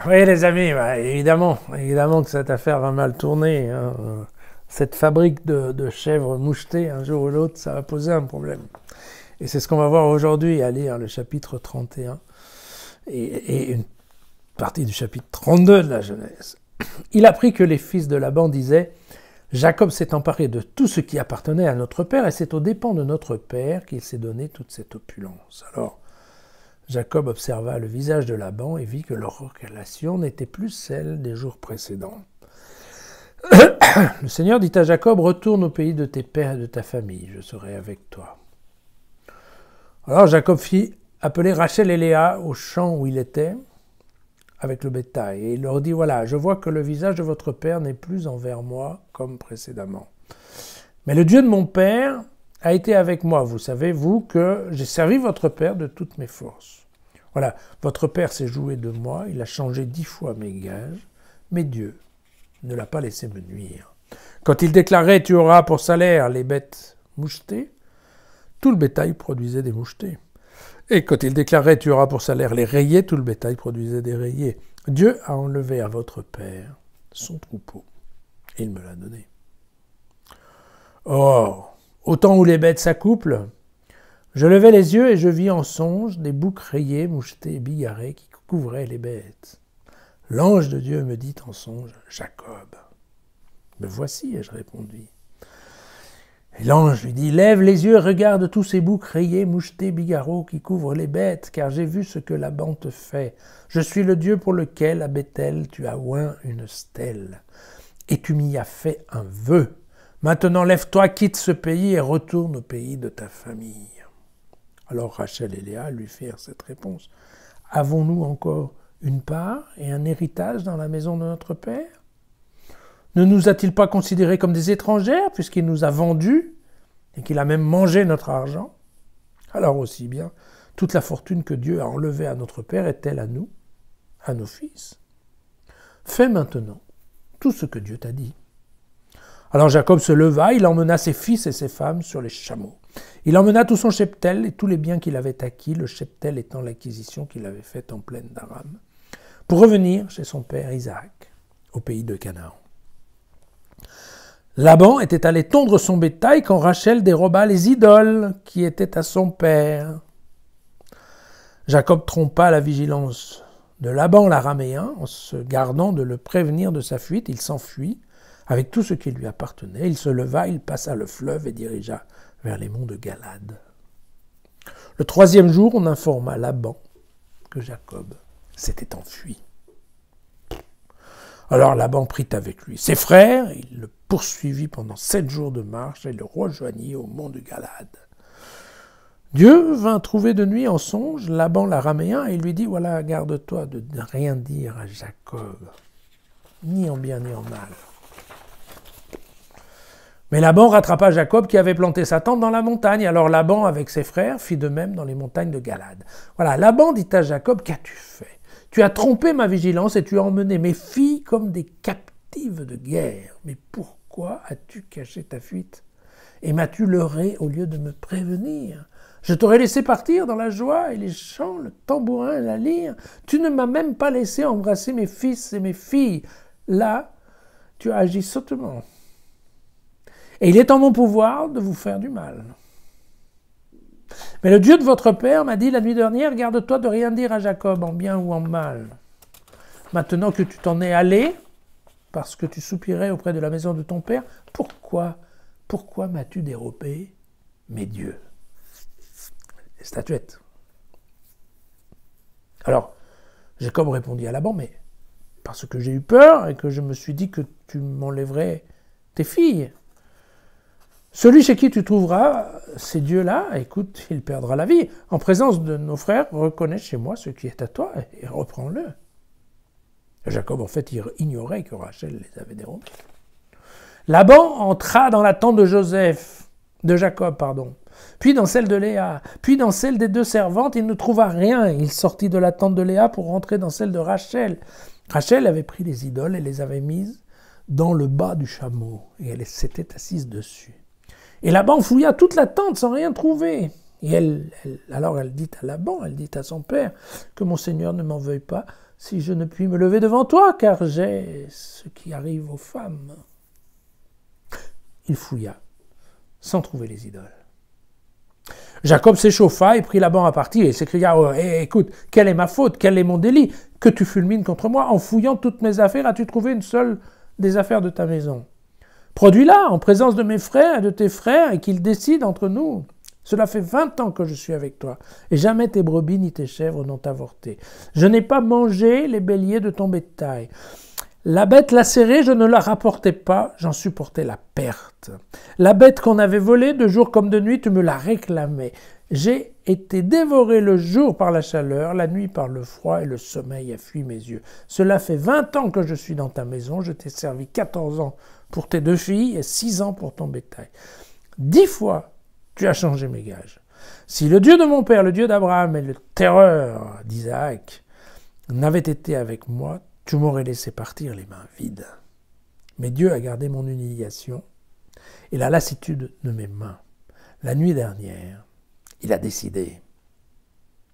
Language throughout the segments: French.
Oui, les amis, bah, évidemment que cette affaire va mal tourner, hein. Cette fabrique de chèvres mouchetées, un jour ou l'autre, ça va poser un problème. Et c'est ce qu'on va voir aujourd'hui à lire le chapitre 31 et une partie du chapitre 32 de la Genèse. Il apprit que les fils de Laban disaient « Jacob s'est emparé de tout ce qui appartenait à notre père et c'est aux dépens de notre père qu'il s'est donné toute cette opulence. » Alors, Jacob observa le visage de Laban et vit que leur relation n'était plus celle des jours précédents. Le Seigneur dit à Jacob, retourne au pays de tes pères et de ta famille, je serai avec toi. Alors Jacob fit appeler Rachel et Léa au champ où il était, avec le bétail, et il leur dit, voilà, je vois que le visage de votre père n'est plus envers moi comme précédemment. Mais le Dieu de mon père a été avec moi. Vous savez, vous, que j'ai servi votre père de toutes mes forces. Voilà, votre père s'est joué de moi, il a changé 10 fois mes gages, mais Dieu ne l'a pas laissé me nuire. Quand il déclarait « Tu auras pour salaire les bêtes mouchetées », tout le bétail produisait des mouchetés. Et quand il déclarait « Tu auras pour salaire les rayés », tout le bétail produisait des rayés. Dieu a enlevé à votre père son troupeau, et il me l'a donné. Or, au temps où les bêtes s'accouplent, je levai les yeux et je vis en songe des boucs rayés, mouchetés et bigarrés qui couvraient les bêtes. L'ange de Dieu me dit en songe, Jacob. Me voici, ai-je répondu. Et l'ange lui dit, lève les yeux et regarde tous ces boucs rayés, mouchetés, bigarreaux qui couvrent les bêtes, car j'ai vu ce que Laban te fait. Je suis le Dieu pour lequel, à Béthel, tu as oint une stèle, et tu m'y as fait un vœu. Maintenant, lève-toi, quitte ce pays et retourne au pays de ta famille. Alors Rachel et Léa lui firent cette réponse. Avons-nous encore une part et un héritage dans la maison de notre père? Ne nous a-t-il pas considérés comme des étrangères puisqu'il nous a vendus et qu'il a même mangé notre argent? Alors aussi bien, toute la fortune que Dieu a enlevée à notre père est-elle à nous, à nos fils? Fais maintenant tout ce que Dieu t'a dit. Alors Jacob se leva, il emmena ses fils et ses femmes sur les chameaux. Il emmena tout son cheptel et tous les biens qu'il avait acquis, le cheptel étant l'acquisition qu'il avait faite en plaine d'Aram, pour revenir chez son père Isaac, au pays de Canaan. Laban était allé tondre son bétail quand Rachel déroba les idoles qui étaient à son père. Jacob trompa la vigilance de Laban l'araméen en se gardant de le prévenir de sa fuite. Il s'enfuit avec tout ce qui lui appartenait. Il se leva, il passa le fleuve et dirigea vers les monts de Galad. Le 3e jour, on informa Laban que Jacob s'était enfui. Alors Laban prit avec lui ses frères, il le poursuivit pendant 7 jours de marche et le rejoignit au mont de Galad. Dieu vint trouver de nuit en songe Laban l'araméen et il lui dit, voilà, garde-toi de rien dire à Jacob, ni en bien ni en mal. Mais Laban rattrapa Jacob qui avait planté sa tente dans la montagne. Alors Laban, avec ses frères, fit de même dans les montagnes de Galad. Voilà, Laban dit à Jacob, qu'as-tu fait? Tu as trompé ma vigilance et tu as emmené mes filles comme des captives de guerre. Mais pourquoi as-tu caché ta fuite? Et m'as-tu leurré au lieu de me prévenir? Je t'aurais laissé partir dans la joie et les chants, le tambourin et la lyre. Tu ne m'as même pas laissé embrasser mes fils et mes filles. Là, tu as agi sottement. Et il est en mon pouvoir de vous faire du mal. Mais le Dieu de votre père m'a dit la nuit dernière, garde-toi de rien dire à Jacob, en bien ou en mal. Maintenant que tu t'en es allé, parce que tu soupirais auprès de la maison de ton père, pourquoi m'as-tu dérobé mes dieux? Les statuettes. Alors, Jacob répondit à Laban, mais parce que j'ai eu peur et que je me suis dit que tu m'enlèverais tes filles. Celui chez qui tu trouveras ces dieux-là, écoute, il perdra la vie. En présence de nos frères, reconnais chez moi ce qui est à toi et reprends-le. Jacob, en fait, il ignorait que Rachel les avait dérobés. Laban entra dans la tente de Jacob, puis dans celle de Léa, puis dans celle des 2 servantes, il ne trouva rien. Il sortit de la tente de Léa pour rentrer dans celle de Rachel. Rachel avait pris les idoles et les avait mises dans le bas du chameau, et elle s'était assise dessus. Et Laban fouilla toute la tente sans rien trouver. Et alors elle dit à Laban, elle dit à son père, que mon Seigneur ne m'en veuille pas, si je ne puis me lever devant toi, car j'ai ce qui arrive aux femmes. » Il fouilla, sans trouver les idoles. Jacob s'échauffa et prit Laban à partie et s'écria « Oh, écoute, quelle est ma faute? Quel est mon délit? Que tu fulmines contre moi? En fouillant toutes mes affaires, as-tu trouvé une seule des affaires de ta maison? Produis-la en présence de mes frères et de tes frères et qu'ils décident entre nous. Cela fait 20 ans que je suis avec toi, et jamais tes brebis ni tes chèvres n'ont avorté. Je n'ai pas mangé les béliers de ton bétail. La bête lacérée, je ne la rapportais pas, j'en supportais la perte. La bête qu'on avait volée, de jour comme de nuit, tu me la réclamais. J'ai été dévoré le jour par la chaleur, la nuit par le froid, et le sommeil a fui mes yeux. Cela fait 20 ans que je suis dans ta maison, je t'ai servi 14 ans pour tes 2 filles et 6 ans pour ton bétail. 10 fois, tu as changé mes gages. Si le Dieu de mon père, le Dieu d'Abraham et le terreur d'Isaac n'avaient été avec moi, tu m'aurais laissé partir les mains vides. Mais Dieu a gardé mon humiliation et la lassitude de mes mains. La nuit dernière, il a décidé.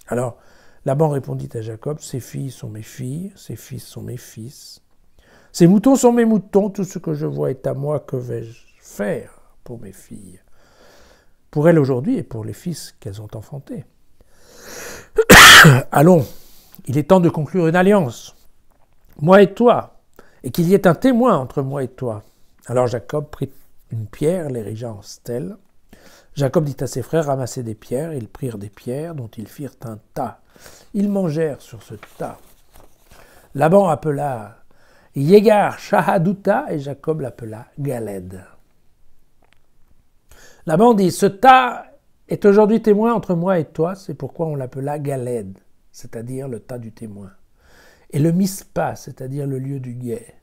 Alors, Laban répondit à Jacob, « Ces filles sont mes filles, ces fils sont mes fils. Ces moutons sont mes moutons, tout ce que je vois est à moi, que vais-je faire pour mes filles? Pour elles aujourd'hui et pour les fils qu'elles ont enfantés. Allons, il est temps de conclure une alliance. Moi et toi, et qu'il y ait un témoin entre moi et toi. » Alors Jacob prit une pierre, l'érigea en stèle. Jacob dit à ses frères, ramassez des pierres. Ils prirent des pierres, dont ils firent un tas. Ils mangèrent sur ce tas. Laban appela Yegar Shahadouta et Jacob l'appela Galed. Laban dit, ce tas est aujourd'hui témoin entre moi et toi, c'est pourquoi on l'appela Galed, c'est-à-dire le tas du témoin. Et le Mispa, c'est-à-dire le lieu du guet,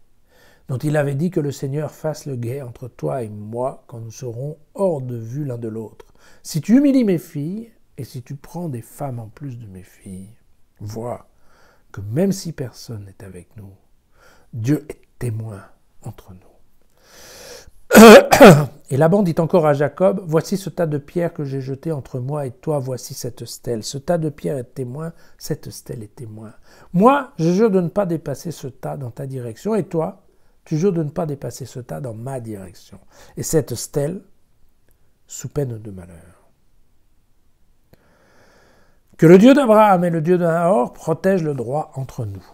dont il avait dit que le Seigneur fasse le guet entre toi et moi quand nous serons hors de vue l'un de l'autre. Si tu humilies mes filles, et si tu prends des femmes en plus de mes filles, vois que même si personne n'est avec nous, Dieu est témoin entre nous. Et Laban dit encore à Jacob, voici ce tas de pierres que j'ai jeté entre moi et toi, voici cette stèle. Ce tas de pierres est témoin, cette stèle est témoin. Moi, je jure de ne pas dépasser ce tas dans ta direction, et toi, tu jures de ne pas dépasser ce tas dans ma direction. Et cette stèle, sous peine de malheur. Que le Dieu d'Abraham et le Dieu de Nahor protègent le droit entre nous.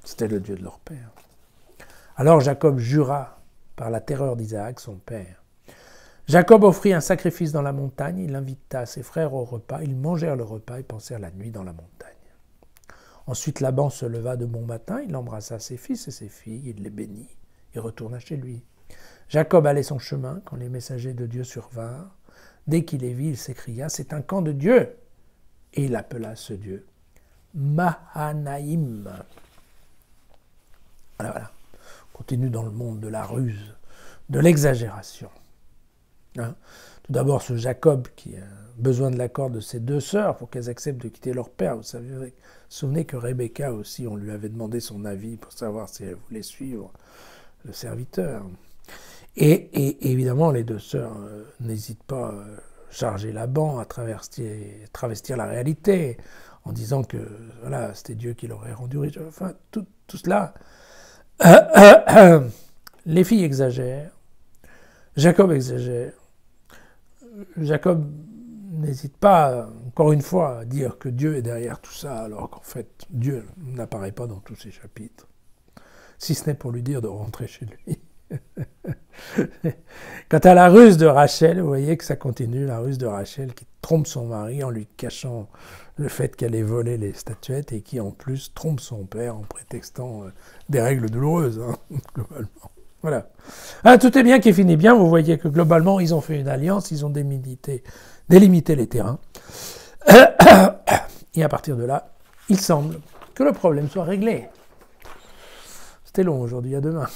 C'était le Dieu de leur père. Alors Jacob jura par la terreur d'Isaac, son père. Jacob offrit un sacrifice dans la montagne, il invita ses frères au repas, ils mangèrent le repas et passèrent la nuit dans la montagne. Ensuite Laban se leva de bon matin, il embrassa ses fils et ses filles, il les bénit et retourna chez lui. Jacob allait son chemin quand les messagers de Dieu survinrent. Dès qu'il les vit, il s'écria, c'est un camp de Dieu. Et il appela ce Dieu Mahanaïm. Voilà. On continue dans le monde de la ruse, de l'exagération. Hein? Tout d'abord, ce Jacob qui a besoin de l'accord de ses 2 sœurs pour qu'elles acceptent de quitter leur père. Vous savez, souvenez que Rebecca aussi, on lui avait demandé son avis pour savoir si elle voulait suivre le serviteur. Et évidemment, les 2 sœurs n'hésitent pas à charger Laban, à travestir la réalité, en disant que voilà, c'était Dieu qui l'aurait rendu riche. Enfin, tout cela. Les filles exagèrent, Jacob exagère. Jacob n'hésite pas, encore une fois, à dire que Dieu est derrière tout ça, alors qu'en fait, Dieu n'apparaît pas dans tous ces chapitres, si ce n'est pour lui dire de rentrer chez lui. Quant à la ruse de Rachel, vous voyez que ça continue, la ruse de Rachel qui trompe son mari en lui cachant le fait qu'elle ait volé les statuettes et qui en plus trompe son père en prétextant des règles douloureuses, hein, globalement. Voilà. Ah, tout est bien qui finit bien, vous voyez que globalement ils ont fait une alliance, ils ont délimité les terrains. Et à partir de là, il semble que le problème soit réglé. C'était long aujourd'hui, à demain.